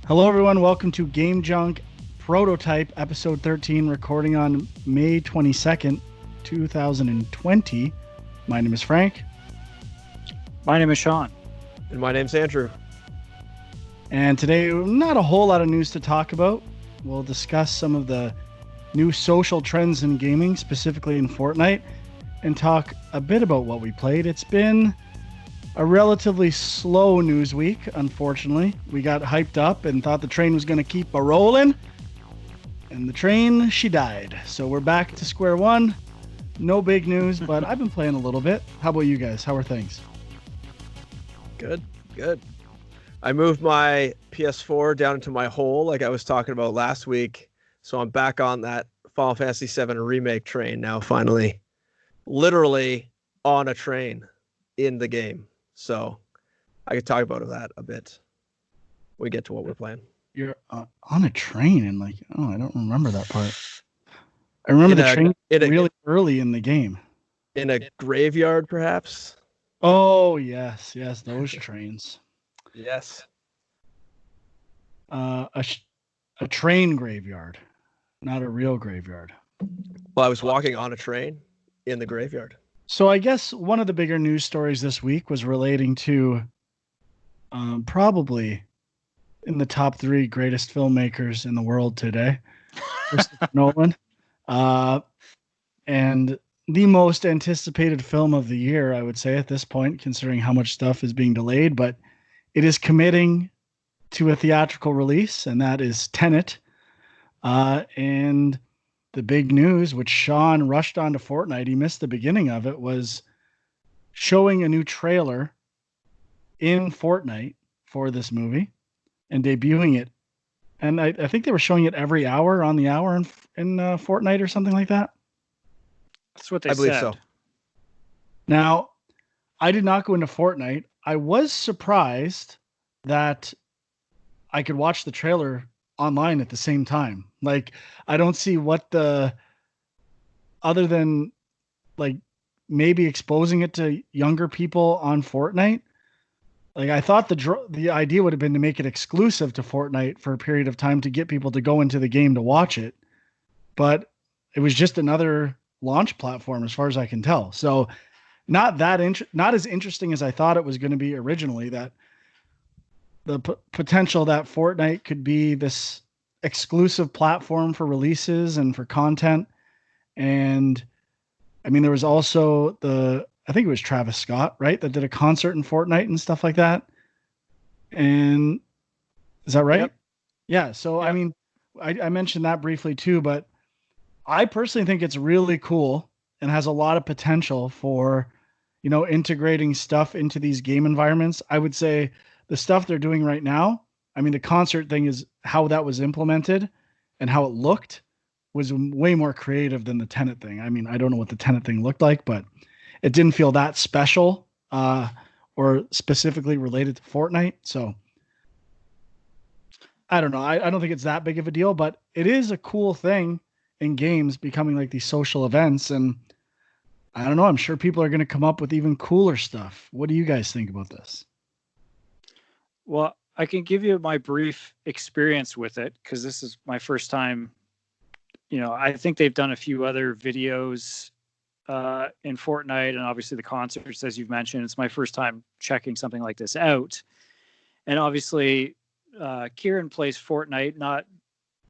Hello, everyone. Welcome to Game Junk Prototype, Episode 13, recording on May 22nd, 2020. My name is Frank. My name is Sean. And my name's Andrew. And today, not a whole lot of news to talk about. We'll discuss some of the new social trends in gaming, specifically in Fortnite, and talk a bit about what we played. It's been a relatively slow news week, unfortunately. We got hyped up and thought the train was going to keep a rolling, and the train, she died. So we're back to square one. No big news, but I've been playing a little bit. How about you guys? How are things? Good. I moved my PS4 down into my hole like I was talking about last week, so I'm back on that Final Fantasy VII Remake train now, finally. Literally on a train in the game. So I could talk about that a bit when we get to what we're playing. You're on a train and I don't remember that part. I remember the train really early in the game. In a graveyard, perhaps? Oh, yes, those trains. Yes. A train graveyard, not a real graveyard. Well, I was walking on a train in the graveyard. So I guess one of the bigger news stories this week was relating to probably in the top 3 greatest filmmakers in the world today, Nolan, and the most anticipated film of the year, I would say at this point, considering how much stuff is being delayed, but it is committing to a theatrical release, and that is Tenet. And the big news, which Sean rushed onto Fortnite, he missed the beginning of it, was showing a new trailer in Fortnite for this movie and debuting it. And I think they were showing it every hour on the hour in Fortnite or something like that. That's what they said. I believe so. Now, I did not go into Fortnite. I was surprised that I could watch the trailer online at the same time. Like, I don't see what other than like maybe exposing it to younger people on Fortnite. Like, I thought the idea would have been to make it exclusive to Fortnite for a period of time to get people to go into the game to watch it. But it was just another launch platform as far as I can tell. So not as interesting as I thought it was going to be originally. That the potential that Fortnite could be this exclusive platform for releases and for content. And I mean, there was also I think it was Travis Scott, right? That did a concert in Fortnite and stuff like that. And is that right? Yep. Yeah. So, Yep. I mean, I mentioned that briefly too, but I personally think it's really cool and has a lot of potential for, integrating stuff into these game environments. I would say the stuff they're doing right now, I mean, the concert thing is how that was implemented and how it looked was way more creative than the Tenet thing. I mean, I don't know what the Tenet thing looked like, but it didn't feel that special or specifically related to Fortnite. So I don't know. I don't think it's that big of a deal, but it is a cool thing in games becoming like these social events. And I don't know, I'm sure people are going to come up with even cooler stuff. What do you guys think about this? Well, I can give you my brief experience with it because this is my first time. I think they've done a few other videos in Fortnite and obviously the concerts, as you've mentioned. It's my first time checking something like this out. And obviously, Kieran plays Fortnite, not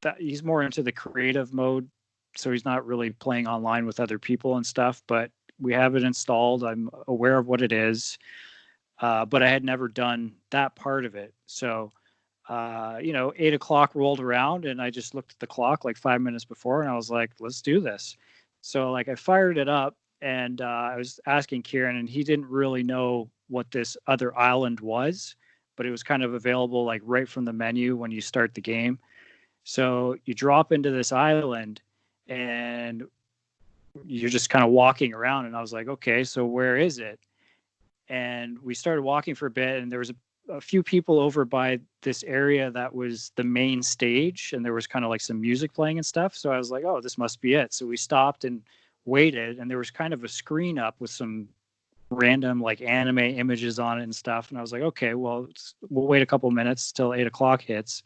that he's more into the creative mode. So he's not really playing online with other people and stuff, but we have it installed. I'm aware of what it is. But I had never done that part of it. So, 8 o'clock rolled around and I just looked at the clock like 5 minutes before and I was like, let's do this. So like I fired it up and I was asking Kieran and he didn't really know what this other island was, but it was kind of available like right from the menu when you start the game. So you drop into this island and you're just kind of walking around and I was like, okay, so where is it? And we started walking for a bit and there was a few people over by this area that was the main stage and there was kind of like some music playing and stuff. So I was like, oh, this must be it. So we stopped and waited and there was kind of a screen up with some random like anime images on it and stuff. And I was like, okay, well, we'll wait a couple minutes till 8 o'clock hits.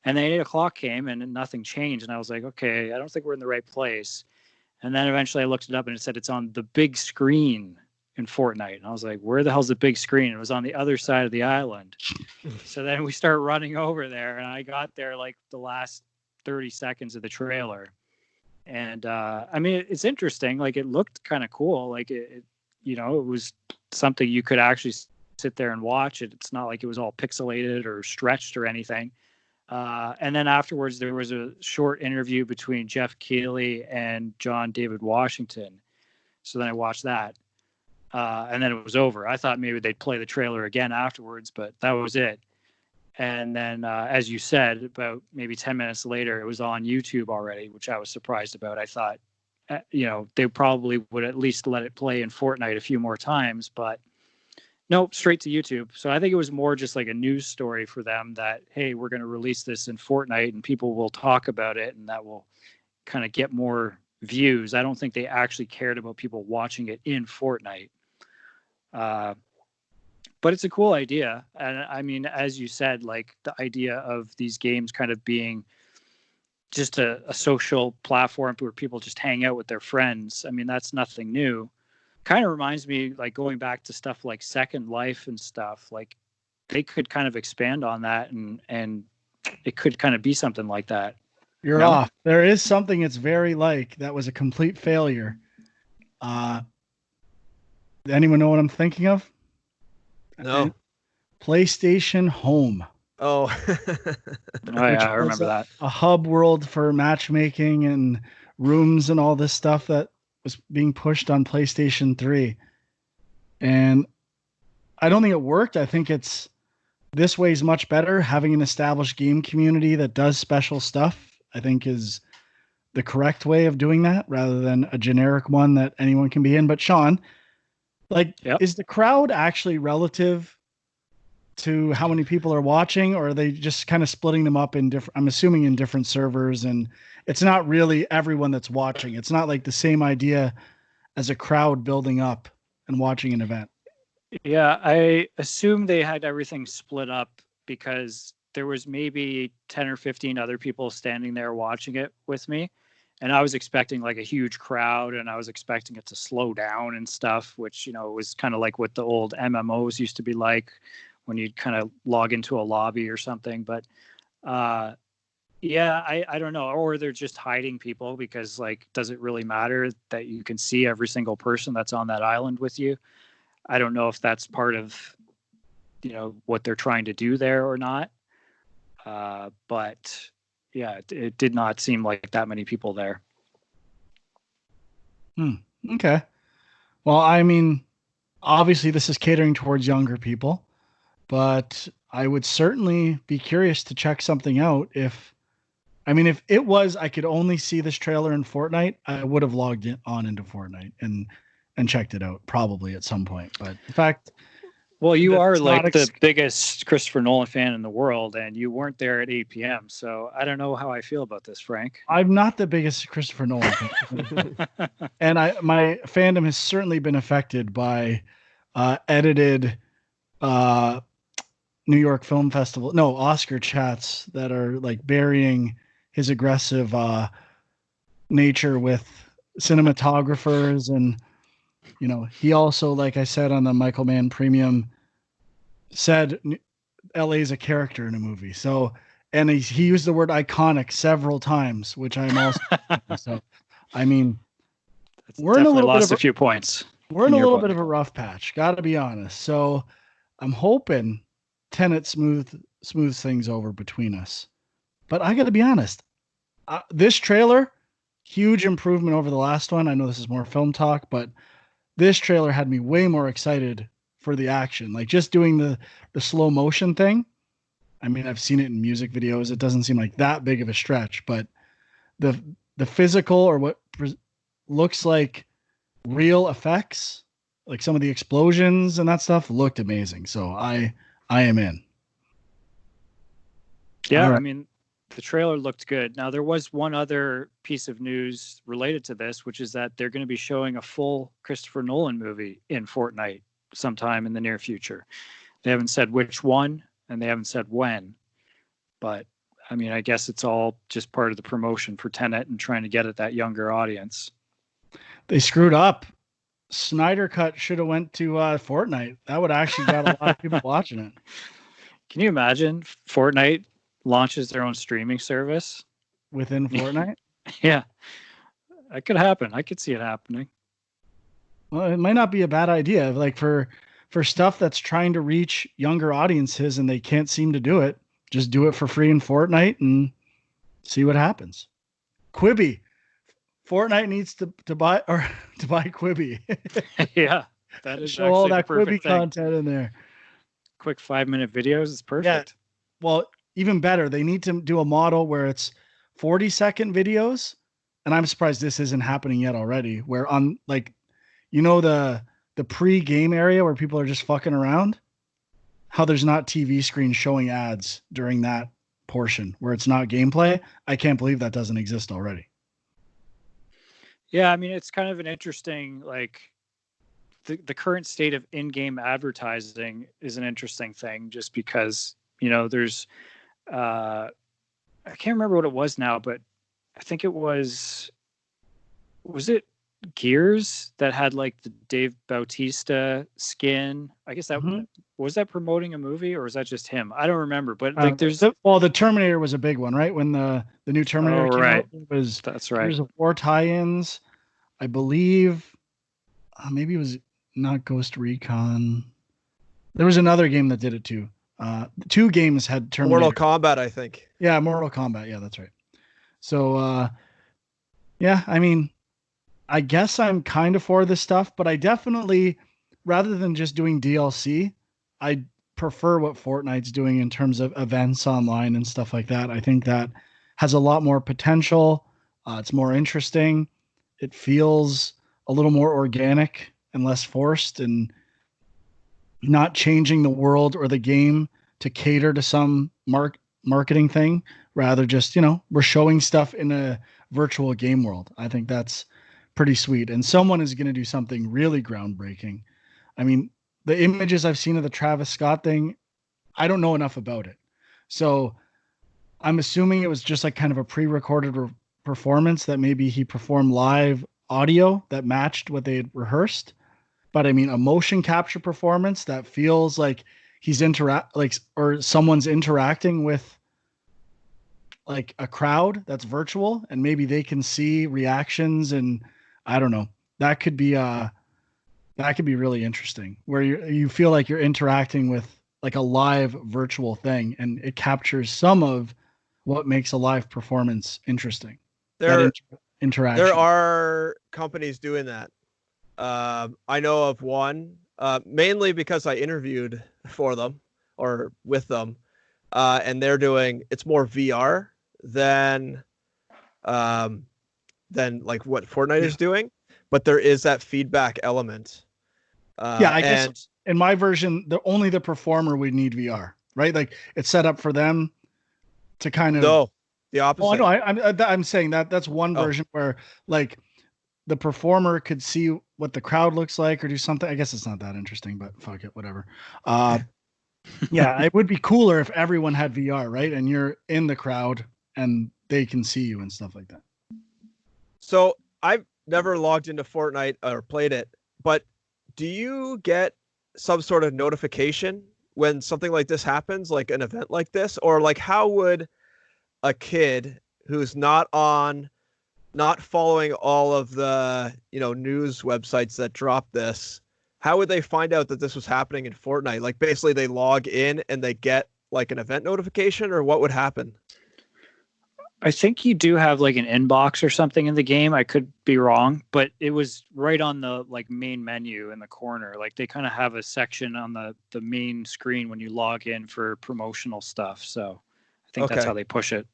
And then 8 o'clock came and nothing changed. And I was like, okay, I don't think we're in the right place. And then eventually I looked it up and it said it's on the big screen in Fortnite. And I was like, where the hell's the big screen? It was on the other side of the island. So then we start running over there, and I got there like the last 30 seconds of the trailer. And I mean, it's interesting. Like, it looked kind of cool. Like, it was something you could actually sit there and watch it. It's not like it was all pixelated or stretched or anything. And then afterwards, there was a short interview between Jeff Keighley and John David Washington. So then I watched that. And then it was over. I thought maybe they'd play the trailer again afterwards, but that was it. And then, as you said, about maybe 10 minutes later, it was on YouTube already, which I was surprised about. I thought, they probably would at least let it play in Fortnite a few more times, but nope, straight to YouTube. So I think it was more just like a news story for them that, hey, we're going to release this in Fortnite and people will talk about it and that will kind of get more views. I don't think they actually cared about people watching it in Fortnite. But it's a cool idea. And I mean, as you said, like the idea of these games kind of being just a social platform where people just hang out with their friends. I mean, that's nothing new. Kind of reminds me, like, going back to stuff like Second Life and stuff, like they could kind of expand on that and it could kind of be something like that. You're off. There is something it's very like that was a complete failure. Anyone know what I'm thinking of? No. PlayStation Home. Oh. I remember that. A hub world for matchmaking and rooms and all this stuff that was being pushed on PlayStation 3. And I don't think it worked. I think this way is much better. Having an established game community that does special stuff, I think, is the correct way of doing that rather than a generic one that anyone can be in. But Sean, is the crowd actually relative to how many people are watching, or are they just kind of splitting them up in different, I'm assuming in different servers, and it's not really everyone that's watching. It's not like the same idea as a crowd building up and watching an event. Yeah, I assume they had everything split up because there was maybe 10 or 15 other people standing there watching it with me. And I was expecting like a huge crowd, and I was expecting it to slow down and stuff, which, was kind of like what the old MMOs used to be like when you'd kind of log into a lobby or something. But I don't know. Or they're just hiding people because, like, does it really matter that you can see every single person that's on that island with you? I don't know if that's part of, what they're trying to do there or not. But yeah, it did not seem like that many people there. Okay. Well, I mean, obviously this is catering towards younger people, but I would certainly be curious to check something out. If it was, I could only see this trailer in Fortnite, I would have logged on into Fortnite and checked it out probably at some point. But in fact, well, you are like the biggest Christopher Nolan fan in the world, and you weren't there at 8 p.m. So I don't know how I feel about this, Frank. I'm not the biggest Christopher Nolan fan. And my fandom has certainly been affected by edited New York Film Festival, Oscar chats that are like burying his aggressive nature with cinematographers. And he also, like I said on the Michael Mann Premium, said LA is a character in a movie. So, and he used the word iconic several times, which I'm also. So, I mean, we're in a little lost a few points. We're in a little bit of a rough patch. Got to be honest. So, I'm hoping Tenet smooths things over between us. But I got to be honest. This trailer, huge improvement over the last one. I know this is more film talk, but this trailer had me way more excited for the action. Like just doing the slow motion thing. I mean, I've seen it in music videos. It doesn't seem like that big of a stretch, but the physical or what looks like real effects, like some of the explosions and that stuff, looked amazing. So I am in. Yeah, right. I mean, the trailer looked good. Now, there was one other piece of news related to this, which is that they're going to be showing a full Christopher Nolan movie in Fortnite sometime in the near future. They haven't said which one, and they haven't said when, but I mean, I guess it's all just part of the promotion for Tenet and trying to get at that younger audience. They screwed up. Snyder Cut should have went to Fortnite. That would actually got a lot of people watching it. Can you imagine Fortnite launches their own streaming service within Fortnite? Yeah, that could happen. I could see it happening. Well, it might not be a bad idea. Like for stuff that's trying to reach younger audiences and they can't seem to do it, just do it for free in Fortnite and see what happens. Quibi. Fortnite needs to buy Quibi. Yeah, that is show all that Quibi content in there. Quick 5-minute videos is perfect. Yeah. Well, even better, they need to do a model where it's 40-second videos, and I'm surprised this isn't happening yet already. Where on like, the pre-game area where people are just fucking around, how there's not TV screens showing ads during that portion where it's not gameplay. I can't believe that doesn't exist already. Yeah, I mean, it's kind of an interesting, like, the current state of in-game advertising is an interesting thing just because, there's, I can't remember what it was now, but I think it was it Gears that had like the Dave Bautista skin? I guess that was that promoting a movie or was that just him? I don't remember, but like there's the Terminator was a big one, right? When the new Terminator came out, it was that's right. Gears of War tie-ins, I believe. Maybe it was not Ghost Recon. There was another game that did it too. 2 games had Terminator. Mortal Kombat, I think. Yeah, Mortal Kombat. Yeah, that's right. So, yeah, I mean, I guess I'm kind of for this stuff, but I definitely, rather than just doing DLC, I prefer what Fortnite's doing in terms of events online and stuff like that. I think that has a lot more potential. It's more interesting. It feels a little more organic and less forced and not changing the world or the game to cater to some marketing thing. Rather just, we're showing stuff in a virtual game world. I think that's pretty sweet. And someone is going to do something really groundbreaking. I mean, the images I've seen of the Travis Scott thing, I don't know enough about it. So I'm assuming it was just like kind of a pre-recorded performance that maybe he performed live audio that matched what they had rehearsed. But I mean, a motion capture performance that feels like he's or someone's interacting with like a crowd that's virtual and maybe they can see reactions and I don't know. That could be really interesting where you feel like you're interacting with like a live virtual thing and it captures some of what makes a live performance interesting. Interaction. There are companies doing that. I know of one, mainly because I interviewed for them or with them, and they're doing it's more VR than like what Fortnite is doing, but there is that feedback element. I guess in my version, only the performer would need VR, right? Like it's set up for them to kind of. No, the opposite. Oh, no, I'm saying that's one version where like the performer could see what the crowd looks like or do something. I guess it's not that interesting, but fuck it, whatever. Yeah, it would be cooler if everyone had VR, right? And you're in the crowd and they can see you and stuff like that. So I've never logged into Fortnite or played it, but do you get some sort of notification when something like this happens, like an event like this? Or like how would a kid who's not following all of the, news websites that drop this, how would they find out that this was happening in Fortnite? Like basically they log in and they get like an event notification or what would happen? I think you do have like an inbox or something in the game. I could be wrong, but it was right on the like main menu in the corner. Like they kind of have a section on the main screen when you log in for promotional stuff. So I think that's how they push it.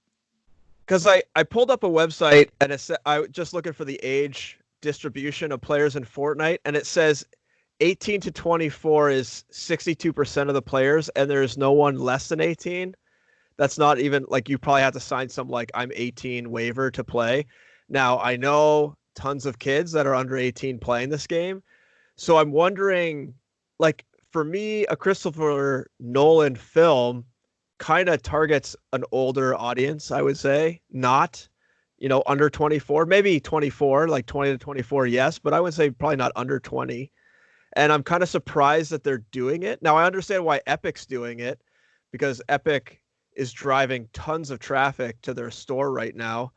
Because I pulled up a website and I was just looking for the age distribution of players in Fortnite, and it says 18 to 24 is 62% of the players, and there's no one less than 18. That's not even like you probably have to sign some like I'm 18 waiver to play. Now I know tons of kids that are under 18 playing this game. So I'm wondering, like for me, a Christopher Nolan film kind of targets an older audience, I would say, not, under 24, maybe 24, like 20 to 24, yes, but I would say probably not under 20. And I'm kind of surprised that they're doing it. Now, I understand why Epic's doing it, because Epic is driving tons of traffic to their store right now.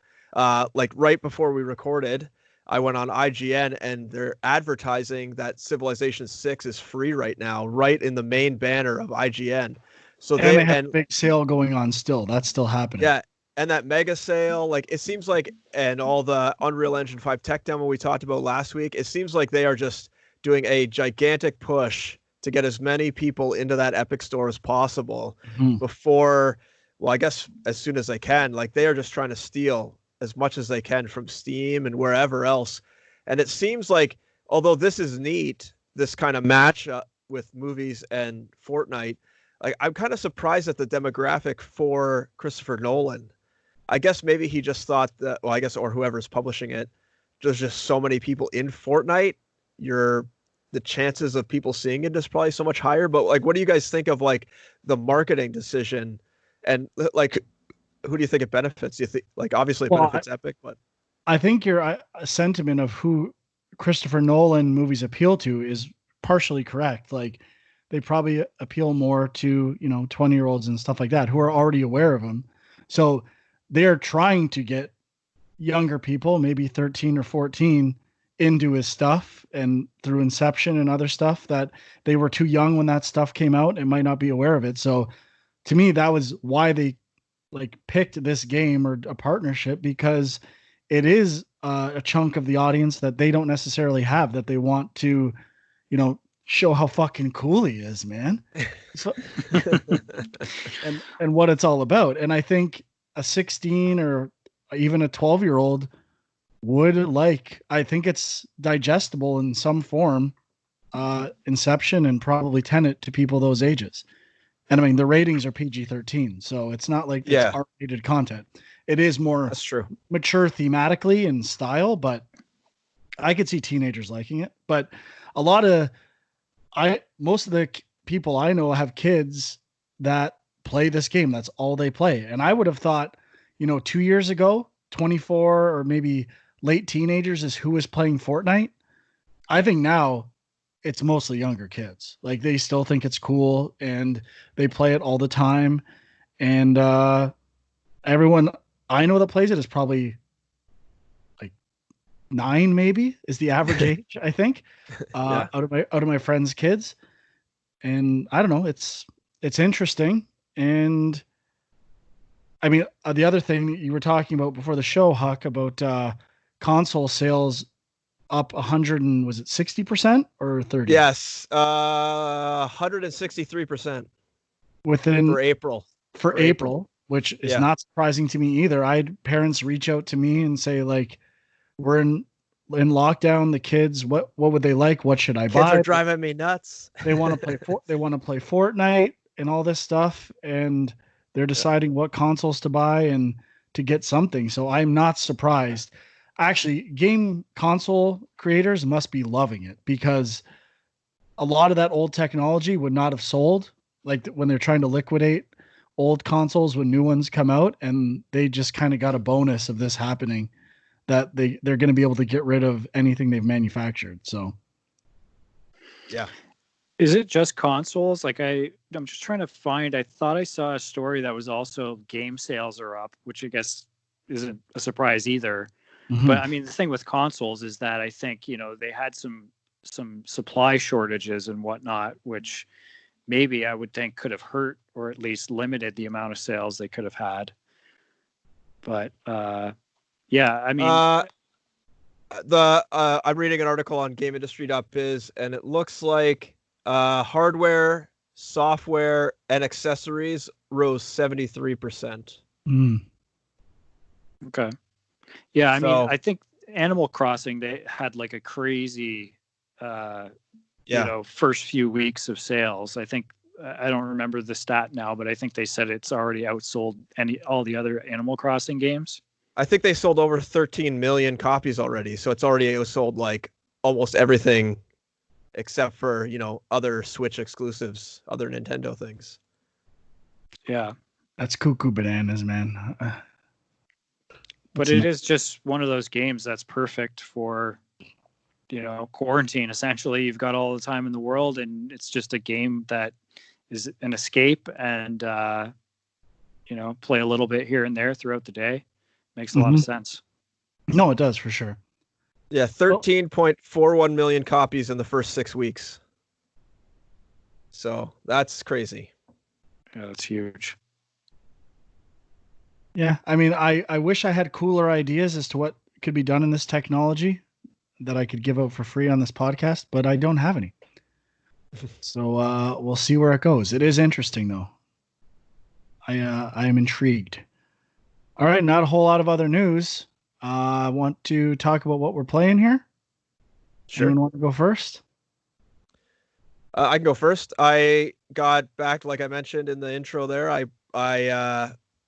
Like right before we recorded, I went on IGN and they're advertising that Civilization 6 is free right now, right in the main banner of IGN. So they have a big sale going on still. That's still happening. Yeah, and that mega sale, like it seems like, and all the Unreal Engine 5 tech demo we talked about last week, it seems like they are just doing a gigantic push to get as many people into that Epic store as possible before, well, I guess as soon as they can. Like they are just trying to steal as much as they can from Steam and wherever else. And it seems like, although this is neat, this kind of match with movies and Fortnite, like I'm kind of surprised at the demographic for Christopher Nolan. I guess maybe he just thought that, well, I guess, or whoever's publishing it, there's just so many people in Fortnite. The chances of people seeing it is probably so much higher. But like, what do you guys think of like the marketing decision, and like, who do you think it benefits? You think, like, obviously it benefits Epic, but I think your sentiment of who Christopher Nolan movies appeal to is partially correct. Like, they probably appeal more to 20-year-olds and stuff like that who are already aware of him. So they're trying to get younger people, maybe 13 or 14, into his stuff, and through Inception and other stuff that they were too young when that stuff came out and might not be aware of it. So to me, that was why they like picked this game or a partnership, because it is a chunk of the audience that they don't necessarily have, that they want to, show how fucking cool he is, man. So, and what it's all about. And I think a 16 or even a 12-year-old would like, I think it's digestible in some form, Inception and probably Tenet to people those ages. And I mean, the ratings are PG-13, so it's not like it's R-rated content. It is more that's true, mature thematically and style, but I could see teenagers liking it. But most of the people I know have kids that play this game. That's all they play. And I would have thought, 2 years ago, 24 or maybe late teenagers is who was playing Fortnite. I think now it's mostly younger kids. Like, they still think it's cool and they play it all the time. And everyone I know that plays it is probably like 9, maybe is the average age, I think, out of my friends' kids. And I don't know, it's interesting. And I mean, the other thing you were talking about before the show, Huck, about console sales up 100 and was it 60% or 30? Yes, 163% within for April, which is not surprising to me either. I had parents reach out to me and say, like, we're in lockdown. The kids, what would they like? What should I buy? Kids are driving me nuts. They want to play Fortnite and all this stuff, and they're deciding what consoles to buy and to get something. So I'm not surprised. Actually, game console creators must be loving it, because a lot of that old technology would not have sold, like when they're trying to liquidate old consoles when new ones come out, and they just kind of got a bonus of this happening, that they're going to be able to get rid of anything they've manufactured. So yeah. Is it just consoles? Like, I'm just trying to find, I thought I saw a story that was also game sales are up, which I guess isn't a surprise either. Mm-hmm. But I mean, the thing with consoles is that I think, they had some supply shortages and whatnot, which maybe I would think could have hurt or at least limited the amount of sales they could have had. But yeah, I mean, I'm reading an article on GameIndustry.biz, and it looks like hardware, software, and accessories rose 73%. Okay. Yeah, I mean, I think Animal Crossing, they had like a crazy, first few weeks of sales. I think, I don't remember the stat now, but I think they said it's already outsold all the other Animal Crossing games. I think they sold over 13 million copies already. So it's already outsold like almost everything except for, other Switch exclusives, other Nintendo things. Yeah. That's cuckoo bananas, man. But it is just one of those games that's perfect for, quarantine. Essentially, you've got all the time in the world, and it's just a game that is an escape, and play a little bit here and there throughout the day. Makes a lot of sense. No, it does for sure. Yeah, 13.41 million copies in the first 6 weeks. So that's crazy. Yeah, that's huge. Yeah, I mean, I wish I had cooler ideas as to what could be done in this technology that I could give out for free on this podcast, but I don't have any. So we'll see where it goes. It is interesting, though. I am intrigued. All right, not a whole lot of other news. I want to talk about what we're playing here. Sure. Anyone want to go first? I can go first. I got back, like I mentioned in the intro there. I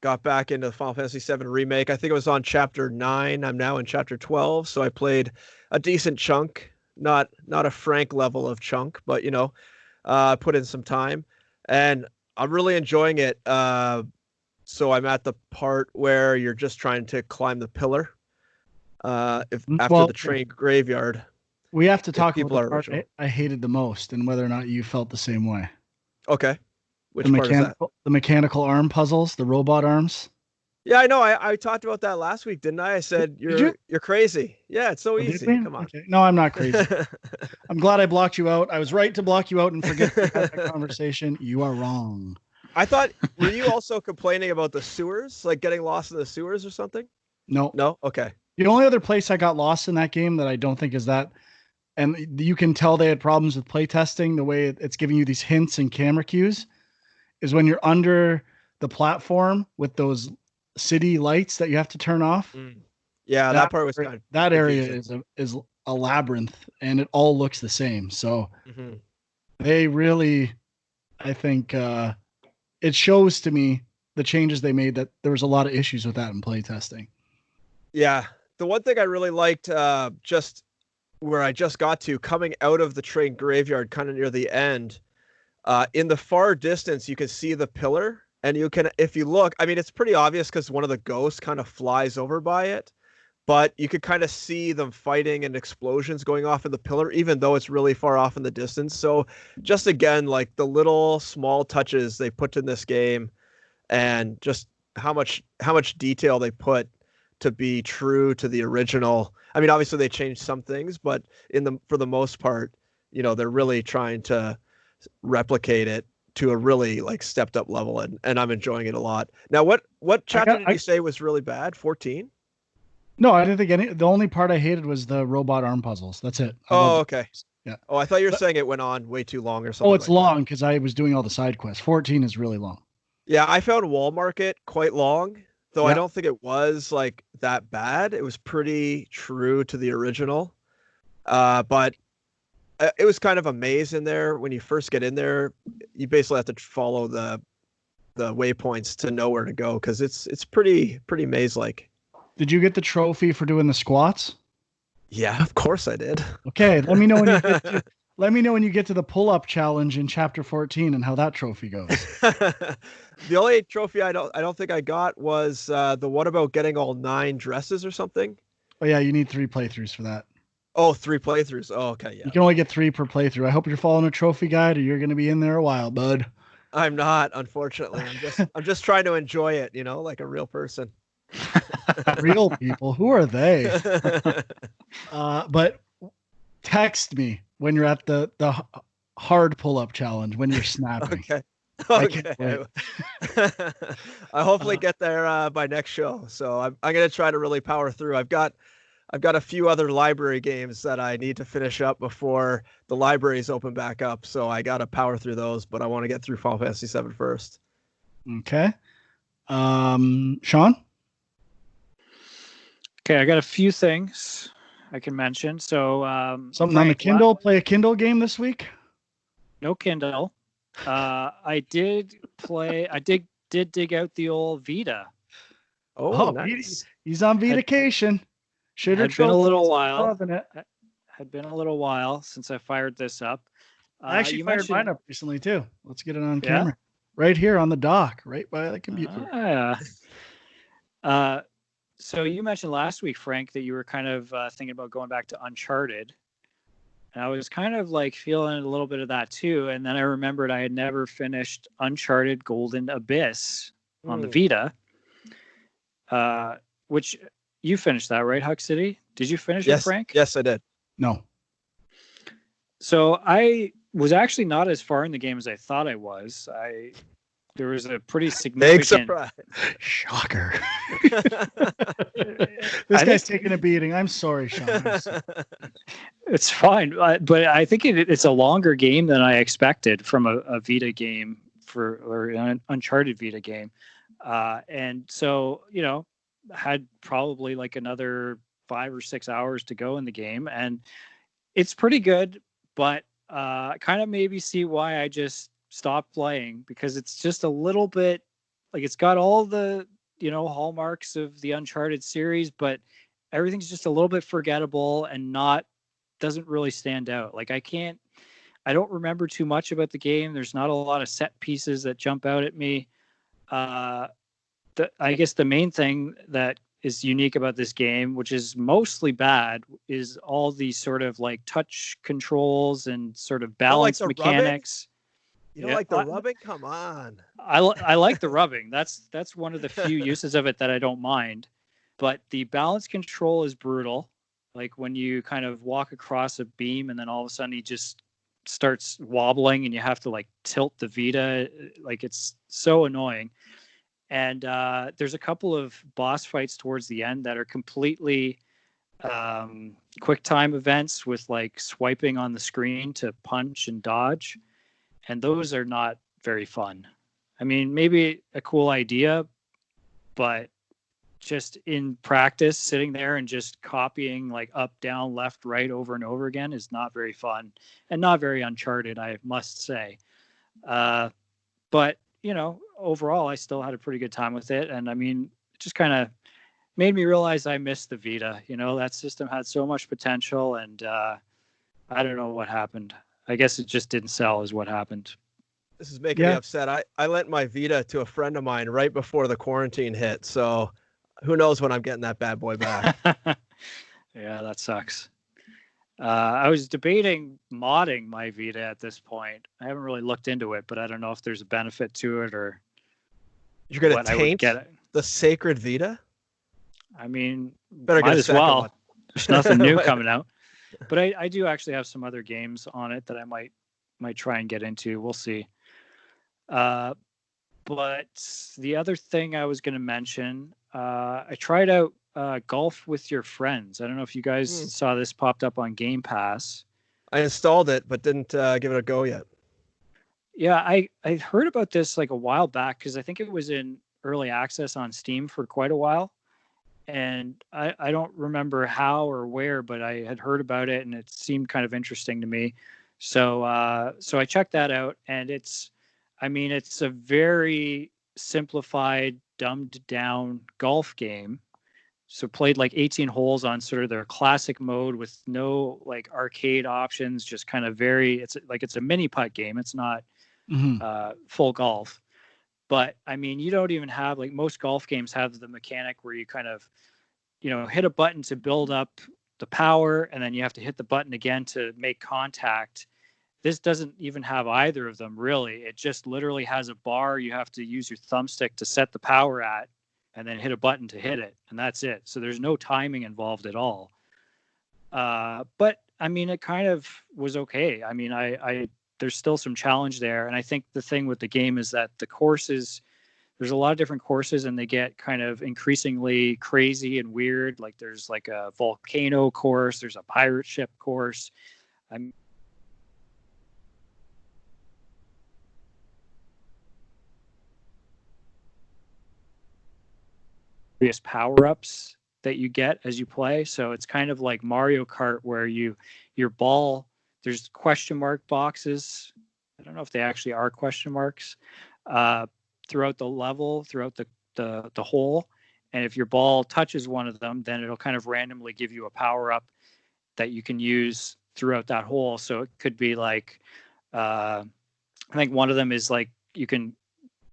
got back into Final Fantasy VII Remake. I think it was on Chapter 9. I'm now in Chapter 12, so I played a decent chunk. Not a Frank level of chunk, but put in some time, and I'm really enjoying it. So I'm at the part where you're just trying to climb the pillar. After the train graveyard. We have to talk about the part I hated the most and whether or not you felt the same way. Okay. Which part is that? The mechanical arm puzzles, the robot arms. Yeah, I know. I talked about that last week, didn't I? I said you're crazy. Yeah, it's so easy. Come on. Okay. No, I'm not crazy. I'm glad I blocked you out. I was right to block you out and forget that conversation. You are wrong. I thought, were you also complaining about the sewers, like getting lost in the sewers or something? No. Okay. The only other place I got lost in that game that I don't think is that, and you can tell they had problems with playtesting, the way it's giving you these hints and camera cues, is when you're under the platform with those city lights that you have to turn off. Yeah, that part was kind of that area is a labyrinth, and it all looks the same. So they really, I think, it shows to me the changes they made, that there was a lot of issues with that in playtesting. Yeah, the one thing I really liked, just where I just got to, coming out of the train graveyard, kind of near the end, in the far distance, you can see the pillar. And you can, if you look, I mean, it's pretty obvious because one of the ghosts kind of flies over by it, but you could kind of see them fighting and explosions going off in the pillar, even though it's really far off in the distance. So just again, like the little small touches they put in this game, and just how much detail they put to be true to the original. I mean, obviously they changed some things, but for the most part, they're really trying to replicate it to a really stepped up level, and I'm enjoying it a lot. Now, what chapter did you say was really bad? 14? No, I didn't think the only part I hated was the robot arm puzzles. That's it. Okay. Yeah. Oh, I thought you were saying it went on way too long or something. Oh, it's long because I was doing all the side quests. 14 is really long. Yeah, I found Wall Market quite long, though. I don't think it was that bad. It was pretty true to the original. But it was kind of a maze in there. When you first get in there, you basically have to follow the waypoints to know where to go, because it's pretty maze-like. Did you get the trophy for doing the squats? Yeah, of course I did. Okay, let me know when you get to the pull-up challenge in chapter 14 and how that trophy goes. The only trophy I don't think I got was the one about getting all 9 dresses or something. Oh yeah, you need 3 playthroughs for that. Oh, 3 playthroughs. Oh, okay, yeah. You can only get 3 per playthrough. I hope you're following a trophy guide, or you're going to be in there a while, bud. I'm not, unfortunately. I'm just trying to enjoy it, like a real person. Real people? Who are they? But text me when you're at the hard pull-up challenge, when you're snapping. Okay. I hopefully get there by next show. So I'm going to try to really power through. I've got a few other library games that I need to finish up before the libraries open back up. So I got to power through those, but I want to get through Final Fantasy VII first. Okay. Sean? Okay, I got a few things I can mention. So something on the Kindle? Play a Kindle game this week? No Kindle. I did dig out the old Vita. Oh, nice. He's on Vitacation. Had been a little while. Had been a little while since I fired this up. I actually fired mine up recently too. Let's get it on camera. right here on the dock, right by the computer. So you mentioned last week, Frank, that you were kind of thinking about going back to Uncharted. And I was kind of like feeling a little bit of that too. And then I remembered I had never finished Uncharted Golden Abyss on the Vita, which you finished that, right, Huck City? Did you finish it, Frank? Yes, I did. No. So I was actually not as far in the game as I thought I was. There was a pretty significant surprise. Shocker. This guy's taking a beating. I'm sorry, Sean. It's fine, but I think it's a longer game than I expected from a Vita game or an Uncharted Vita game, and so had probably like another 5 or 6 hours to go in the game, and it's pretty good, but kind of maybe see why I just stopped playing, because it's just a little bit like it's got all the hallmarks of the Uncharted series, but everything's just a little bit forgettable and doesn't really stand out. Like I don't remember too much about the game. There's not a lot of set pieces that jump out at me. I guess the main thing that is unique about this game, which is mostly bad, is all these sort of like touch controls and sort of balance mechanics. Rubbing? You don't like the rubbing? Come on. I like the rubbing. That's one of the few uses of it that I don't mind. But the balance control is brutal. Like when you kind of walk across a beam and then all of a sudden he just starts wobbling and you have to like tilt the Vita. Like it's so annoying. And there's a couple of boss fights towards the end that are completely quick time events with like swiping on the screen to punch and dodge. And those are not very fun. I mean, maybe a cool idea, but just in practice, sitting there and just copying like up, down, left, right over and over again is not very fun and not very Uncharted, I must say. But, overall, I still had a pretty good time with it. And I mean, it just kind of made me realize I missed the Vita. That system had so much potential, and I don't know what happened. I guess it just didn't sell is what happened. This is making me upset. I lent my Vita to a friend of mine right before the quarantine hit. So who knows when I'm getting that bad boy back. Yeah, that sucks. I was debating modding my Vita at this point. I haven't really looked into it, but I don't know if there's a benefit to it or you're going to taint the sacred Vita? I mean, better might get as well. One. There's nothing new coming out. But I do actually have some other games on it that I might try and get into. We'll see. But the other thing I was going to mention, I tried out Golf with Your Friends. I don't know if you guys saw this popped up on Game Pass. I installed it, but didn't give it a go yet. Yeah, I heard about this like a while back because I think it was in early access on Steam for quite a while. And I don't remember how or where, but I had heard about it and it seemed kind of interesting to me. So I checked that out, and it's a very simplified, dumbed down golf game. So played like 18 holes on sort of their classic mode with no like arcade options, just kind of it's a mini putt game. It's not full golf. But I mean, you don't even have like most golf games have the mechanic where you kind of, hit a button to build up the power, and then you have to hit the button again to make contact. This doesn't even have either of them really. It just literally has a bar you have to use your thumbstick to set the power at, and then hit a button to hit it, and that's it. So there's no timing involved at all. But I mean, it kind of was okay. I mean, there's still some challenge there. And I think the thing with the game is that the courses, there's a lot of different courses and they get kind of increasingly crazy and weird. Like there's like a volcano course, there's a pirate ship course. Various power-ups that you get as you play. So it's kind of like Mario Kart where your ball, there's question mark boxes. I don't know if they actually are question marks throughout the level, throughout the hole. And if your ball touches one of them, then it'll kind of randomly give you a power up that you can use throughout that hole. So it could be like, I think one of them is like you can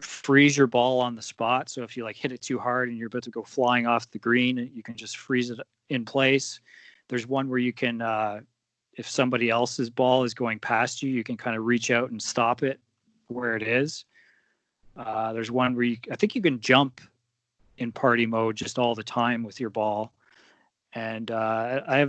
freeze your ball on the spot. So if you like hit it too hard and you're about to go flying off the green, you can just freeze it in place. There's one where you can, if somebody else's ball is going past you, you can kind of reach out and stop it where it is. There's one where I think you can jump in party mode just all the time with your ball. And I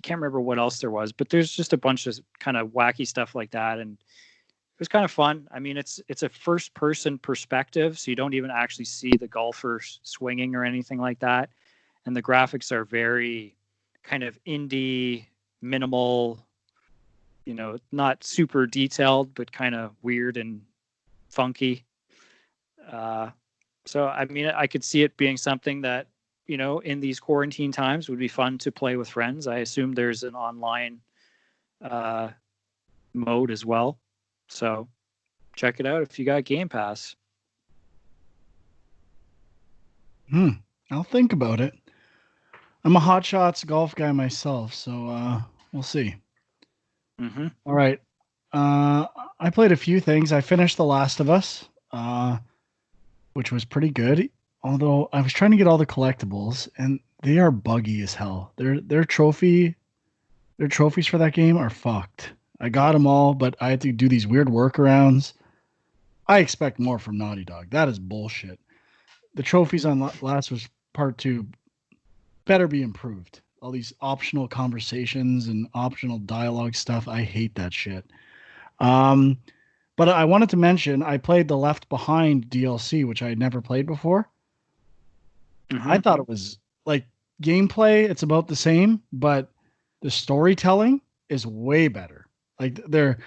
can't remember what else there was, but there's just a bunch of kind of wacky stuff like that. And it was kind of fun. I mean, it's a first person perspective, so you don't even actually see the golfer swinging or anything like that. And the graphics are very kind of indie, minimal, not super detailed, but kind of weird and funky. So, I mean, I could see it being something that, in these quarantine times would be fun to play with friends. I assume there's an online mode as well. So check it out if you got Game Pass. I'll think about it. I'm a Hot Shots golf guy myself, so we'll see. Mm-hmm. All right. I played a few things. I finished The Last of Us, which was pretty good. Although I was trying to get all the collectibles, and they are buggy as hell. Their trophies for that game are fucked. I got them all, but I had to do these weird workarounds. I expect more from Naughty Dog. That is bullshit. The trophies on Last was Part 2 better be improved. All these optional conversations and optional dialogue stuff. I hate that shit. But I wanted to mention I played the Left Behind DLC, which I had never played before. Mm-hmm. I thought it was like gameplay. It's about the same, but the storytelling is way better. Like they're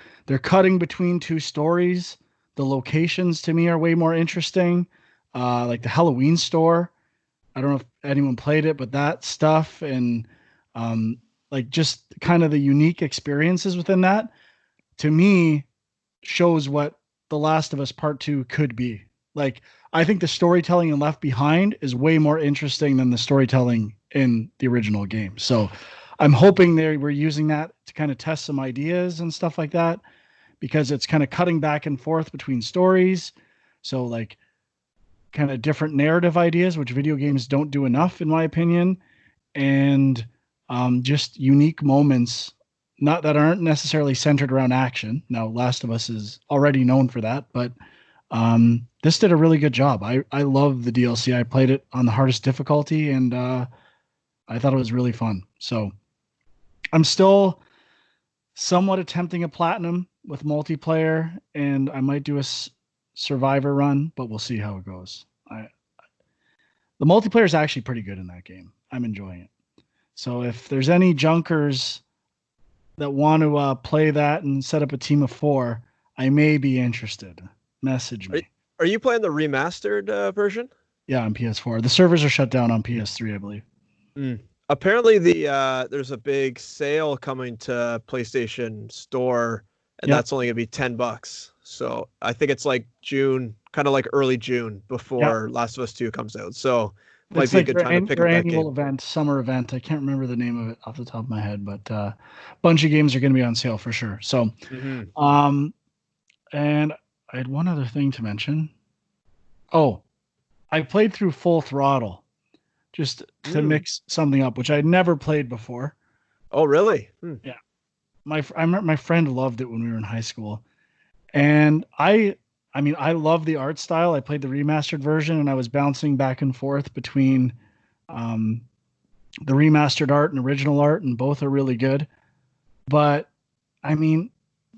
cutting between two stories. The locations to me are way more interesting. Like the Halloween store. I don't know if anyone played it, but that stuff and like just kind of the unique experiences within that to me shows what The Last of Us Part 2 could be. Like I think the storytelling in Left Behind is way more interesting than the storytelling in the original game. So I'm hoping they were using that to kind of test some ideas and stuff like that, because it's kind of cutting back and forth between stories. So like kind of different narrative ideas, which video games don't do enough, in my opinion, and just unique moments, not that aren't necessarily centered around action. Now, Last of Us is already known for that, but this did a really good job. I love the DLC. I played it on the hardest difficulty, and I thought it was really fun. So I'm still somewhat attempting a platinum with multiplayer, and I might do a survivor run, but we'll see how it goes. The multiplayer is actually pretty good in that game. I'm enjoying it. So if there's any junkers that want to play that and set up a team of 4, I may be interested. Message me. Are you playing the remastered version? Yeah, on PS4. The servers are shut down on PS3, I believe. Apparently, there's a big sale coming to PlayStation Store, and that's only gonna be $10. So I think it's like June, kind of like early June before Last of Us 2 comes out. So it might be a good time to pick up that game. Annual event, summer event. I can't remember the name of it off the top of my head, but a bunch of games are going to be on sale for sure. So, and I had one other thing to mention. Oh, I played through Full Throttle just to mix something up, which I had never played before. Oh, really? Yeah. I remember my friend loved it when we were in high school. And I mean, I love the art style. I played the remastered version, and I was bouncing back and forth between the remastered art and original art, and both are really good. But, I mean,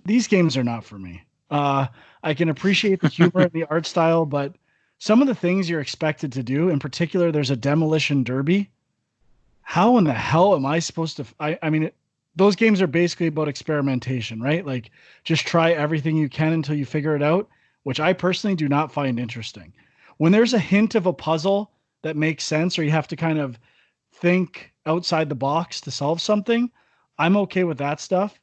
these games are not for me. I can appreciate the humor and the art style, but some of the things you're expected to do, in particular, there's a demolition derby. How in the hell am I supposed to... I mean, those games are basically about experimentation, right? Like, just try everything you can until you figure it out, which I personally do not find interesting. When there's a hint of a puzzle that makes sense, or you have to kind of think outside the box to solve something, I'm okay with that stuff.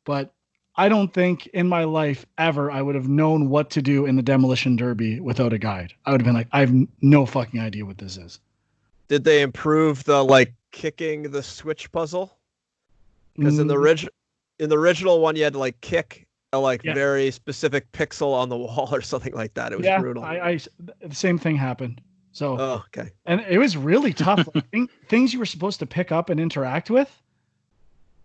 But I don't think in my life ever I would have known what to do in the demolition derby without a guide. I would have been like, I have no fucking idea what this is. Did they improve the kicking the switch puzzle? Because in the original one, you had to kick a like Yeah. very specific pixel on the wall or something like that. It was Yeah, brutal. the same thing happened. So, Oh, okay. and it was really tough. Like, things you were supposed to pick up and interact with,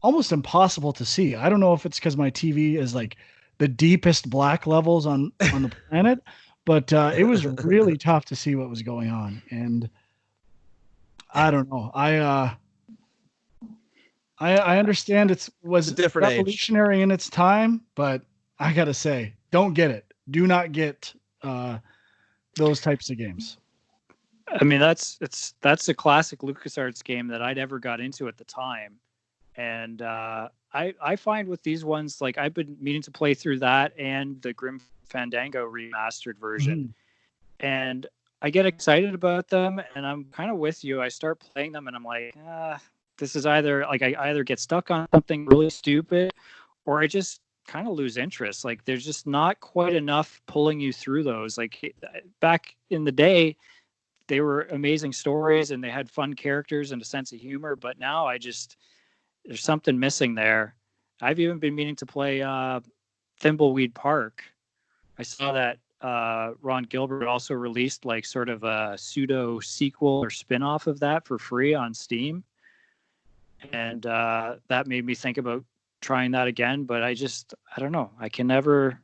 almost impossible to see. I don't know if it's because my TV is like the deepest black levels on the planet, but it was really tough to see what was going on. And I don't know. I understand It's a was different age. revolutionary in its time, but I gotta say, don't get it. Do not get uh, those types of games. I mean, that's a classic LucasArts game that I never got into at the time, and I find with these ones, like I've been meaning to play through that and the Grim Fandango remastered version, Mhm. and I get excited about them, and I'm kind of with you. I start playing them, and I'm like, this is either like I either get stuck on something really stupid, or I just kind of lose interest. Like there's just not quite enough pulling you through those. Like back in the day, they were amazing stories and they had fun characters and a sense of humor. But now there's something missing there. I've even been meaning to play Thimbleweed Park. I saw that Ron Gilbert also released like sort of a pseudo sequel or spin-off of that for free on Steam. And that made me think about trying that again. But I don't know. I can never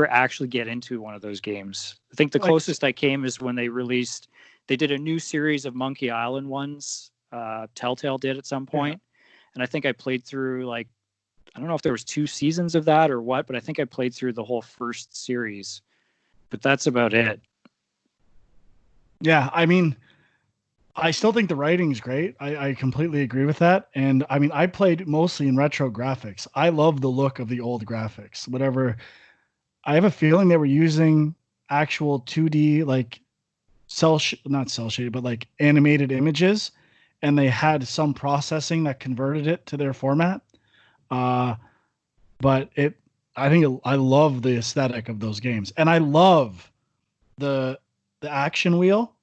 actually get into one of those games. I think the Like, closest I came is when they did a new series of Monkey Island ones. Telltale did at some yeah, point, and I think I played through like I don't know if there was 2 seasons of that or what, but I think I played through the whole first series. But that's about it. yeah. I mean, I still think the writing's great. I completely agree with that. And I mean, I played mostly in retro graphics. I love the look of the old graphics. Whatever. I have a feeling they were using actual 2D, like not cell shaded, but like animated images, and they had some processing that converted it to their format. Uh, but I think I love the aesthetic of those games, and I love the the action wheel,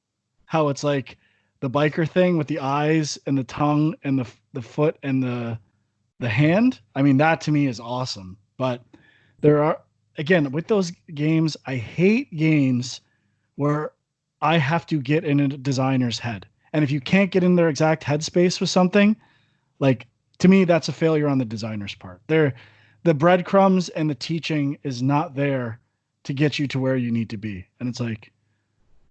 how it's like the biker thing with the eyes and the tongue and the foot and the hand. I mean, that to me is awesome. But there are, again, with those games, I hate games where I have to get in a designer's head. And if you can't get in their exact headspace with something, like, to me, that's a failure on the designer's part. The breadcrumbs and the teaching is not there to get you to where you need to be. And it's like,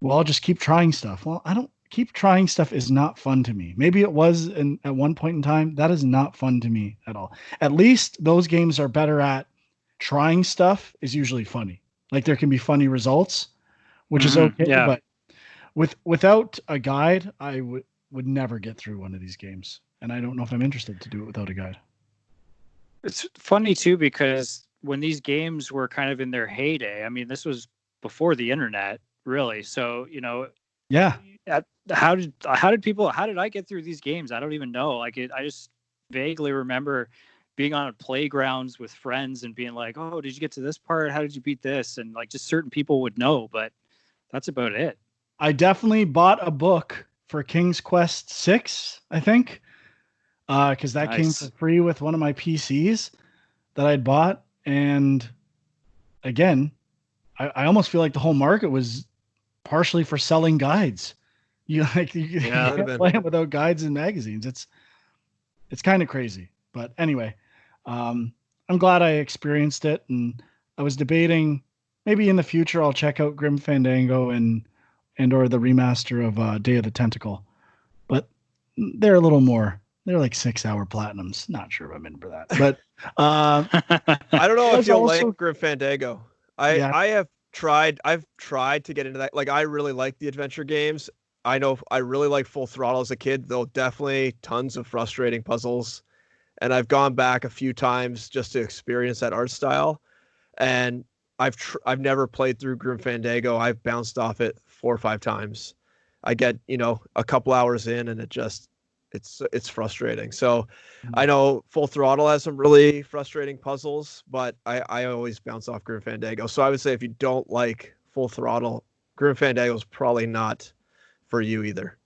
well, I'll just keep trying stuff. Well, I don't keep trying stuff is not fun to me. Maybe it was at one point in time. That is not fun to me at all. At least those games are better at trying stuff is usually funny. Like there can be funny results, which is Mm-hmm. okay. Yeah. But without a guide, I would never get through one of these games. And I don't know if I'm interested to do it without a guide. It's funny too because when these games were kind of in their heyday, I mean, this was before the internet, really. So, Yeah. how did how did I get through these games? I don't even know. I just vaguely remember being on playgrounds with friends and being like, "Oh, did you get to this part? How did you beat this?" And like just certain people would know, but that's about it. I definitely bought a book for King's Quest 6, I think, because that came for Nice. free with one of my PCs that I'd bought. And again, I almost feel like the whole market was partially for selling guides. You Yeah. Might have can't been. play it without guides and magazines. It's kind of crazy. But anyway, um, I'm glad I experienced it, and I was debating maybe in the future I'll check out Grim Fandango and or the remaster of Day of the Tentacle. But they're a little more. They're like 6-hour platinums. Not sure if I'm in for that. But I don't know if was you'll like also Grim Fandango. yeah. I've tried to get into that. Like I really like the adventure games. I know I really like Full Throttle as a kid, though definitely tons of frustrating puzzles. And I've gone back a few times just to experience that art style. And I've never played through Grim Fandango. I've bounced off it 4 or 5 times. I get, a couple hours in and it's frustrating. So I know Full Throttle has some really frustrating puzzles, but I always bounce off Grim Fandango. So I would say if you don't like Full Throttle, Grim Fandango is probably not for you either.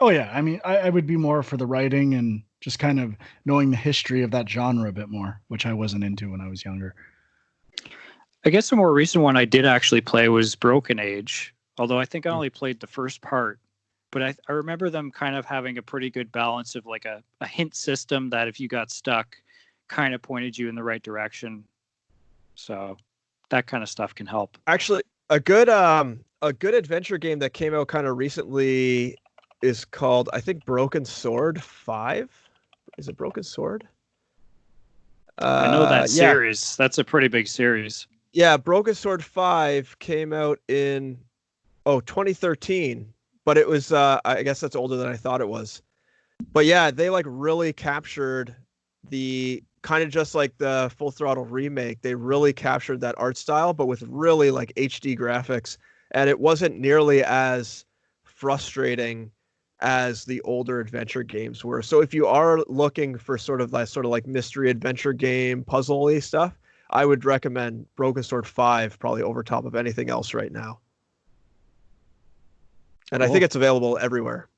Oh yeah, I mean, I would be more for the writing and just kind of knowing the history of that genre a bit more, which I wasn't into when I was younger. I guess the more recent one I did actually play was Broken Age, although I think I only played the first part. But I remember them kind of having a pretty good balance of like a hint system that if you got stuck, kind of pointed you in the right direction. So that kind of stuff can help. Actually, a good adventure game that came out kind of recently is called, I think, Broken Sword 5. Is it Broken Sword? I know that Yeah. series. That's a pretty big series. Yeah, Broken Sword 5 came out in 2013, but it was I guess that's older than I thought it was. But yeah, they like really captured the kind of just like the Full Throttle remake. They really captured that art style, but with really like HD graphics, and it wasn't nearly as frustrating as the older adventure games were. So if you are looking for sort of like mystery adventure game puzzle-y stuff, I would recommend Broken Sword 5 probably over top of anything else right now. And I think it's available everywhere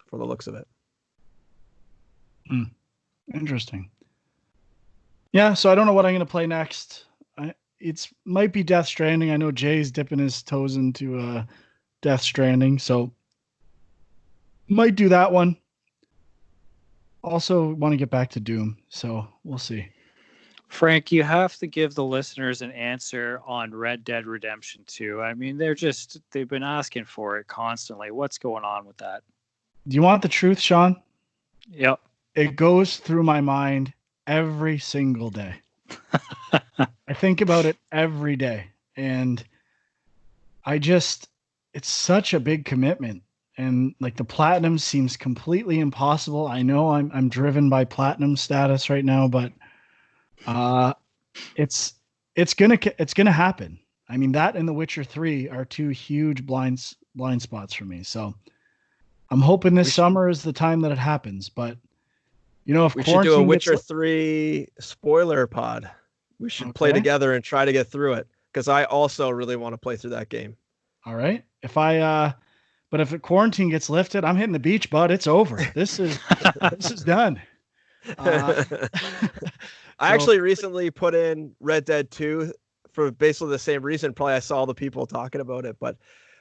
from the looks of it. Interesting. Yeah, so I don't know what I'm going to play next. It's might be Death Stranding. I know Jay's dipping his toes into Death Stranding, so might do that one. Also want to get back to Doom, so we'll see. Frank, you have to give the listeners an answer on Red Dead Redemption 2. I mean, they've been asking for it constantly. What's going on with that? Do you want the truth, Sean? Yep. It goes through my mind every single day. I think about it every day, and it's such a big commitment, and like the platinum seems completely impossible. I know I'm driven by platinum status right now, but it's gonna happen. I mean, that and The Witcher 3 are two huge blind spots for me. So I'm hoping this summer is the time that it happens. But if we should do a Witcher 3 spoiler pod. We should play together and try to get through it, because I also really want to play through that game. All right. But if the quarantine gets lifted, I'm hitting the beach, bud. It's over. This is done. I actually recently put in Red Dead 2 for basically the same reason. Probably I saw the people talking about it, but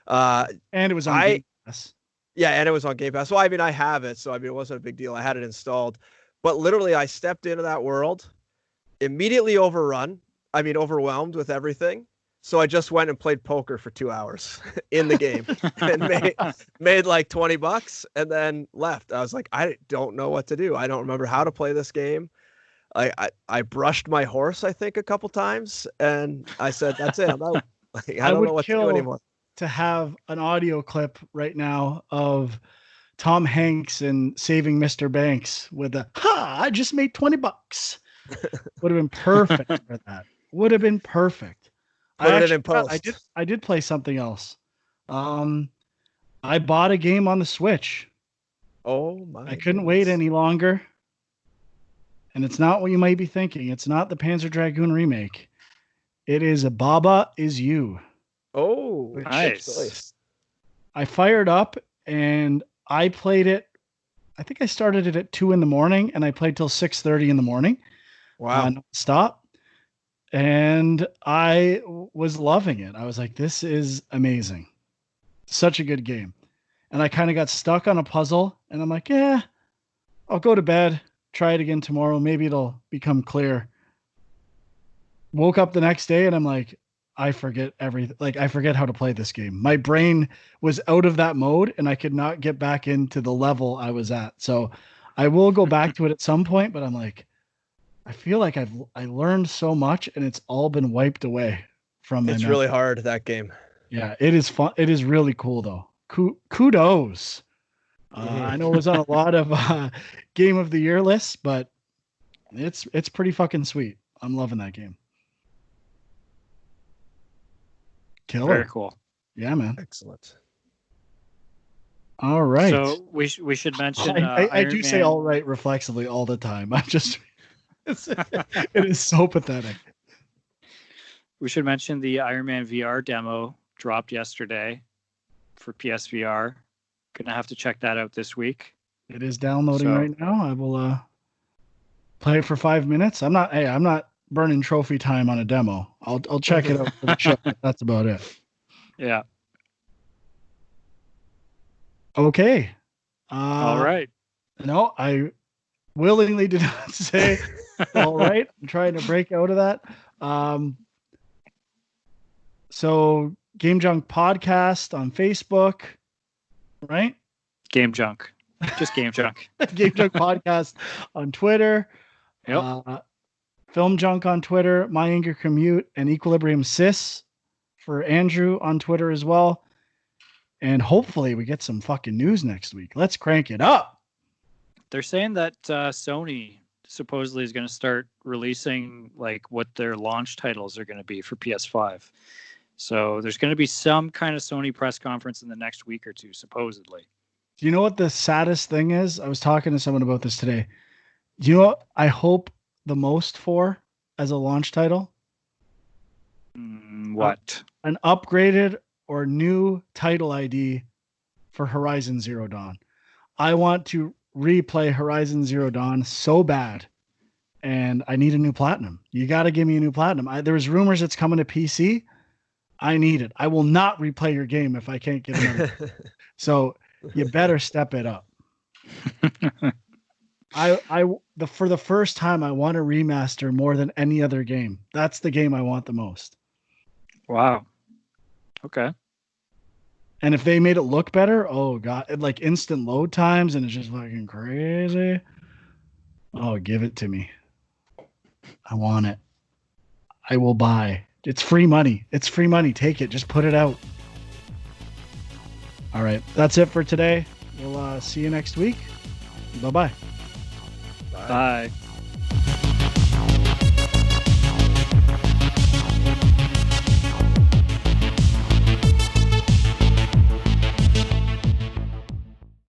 and it was on Game Pass. Yeah, and it was on Game Pass. Well, I mean, I have it, so I mean, it wasn't a big deal. I had it installed, but literally, I stepped into that world, immediately overwhelmed with everything. So I just went and played poker for 2 hours in the game and made like $20 and then left. I was like, I don't know what to do. I don't remember how to play this game. I brushed my horse, I think, a couple times, and I said, that's it. I'm out. I don't know what to do anymore. To have an audio clip right now of Tom Hanks and Saving Mr. Banks with I just made $20. Would have been perfect for that. Would have been perfect. Put it in post. I did play something else. I bought a game on the Switch. Oh my! I couldn't wait any longer. And it's not what you might be thinking. It's not the Panzer Dragoon remake. It is Baba Is You. Oh, nice. I fired up and I played it. I think I started it at 2 a.m. and I played till 6:30 in the morning. Wow. Stop. And I was loving it. I was like, this is amazing. Such a good game. And I kind of got stuck on a puzzle and I'm like, yeah, I'll go to bed, try it again tomorrow. Maybe it'll become clear. Woke up the next day and I'm like, I forget everything. Like, I forget how to play this game. My brain was out of that mode and I could not get back into the level I was at. So I will go back to it at some point, but I'm like, I feel like I learned so much and it's all been wiped away from my It's memory. really hard, that game. Yeah, it is fun. It is really cool though. Kudos. I know it was on a lot of Game of the Year lists, but it's pretty fucking sweet. I'm loving that game. Killer. Very cool. Yeah, man. Excellent. All right. So we should mention. I do say all right reflexively all the time. I'm just. It is so pathetic. We should mention the Iron Man VR demo dropped yesterday for PSVR. Gonna have to check that out this week. It is downloading So- right now. I will play it for 5 minutes. I'm not burning trophy time on a demo. I'll check it out for the show. But that's about it. Yeah. Okay. All right. No, I willingly did not say all right. I'm trying to break out of that. So Game Junk Podcast on Facebook, right? Game Junk. Just Game Junk. Game Junk Podcast on Twitter. Yep. Film Junk on Twitter. My Anger Commute and Equilibrium Sis for Andrew on Twitter as well. And hopefully we get some fucking news next week. Let's crank it up. They're saying that Sony supposedly is going to start releasing like what their launch titles are going to be for PS5. So there's going to be some kind of Sony press conference in the next week or two, supposedly. Do you know what the saddest thing is? I was talking to someone about this today. Do you know what I hope the most for as a launch title? What? An upgraded or new title ID for Horizon Zero Dawn. I want to replay Horizon Zero Dawn so bad, and I need a new platinum. You got to give me a new platinum. There's rumors it's coming to PC. I need it. I will not replay your game if I can't get another. So you better step it up. For the first time, I want a remaster more than any other game. That's the game I want the most. Wow. Okay. And if they made it look better, oh god, like instant load times, and it's just fucking crazy. Oh, give it to me. I want it. I will buy. It's free money. It's free money. Take it. Just put it out. All right. That's it for today. We'll see you next week. Bye-bye. Bye.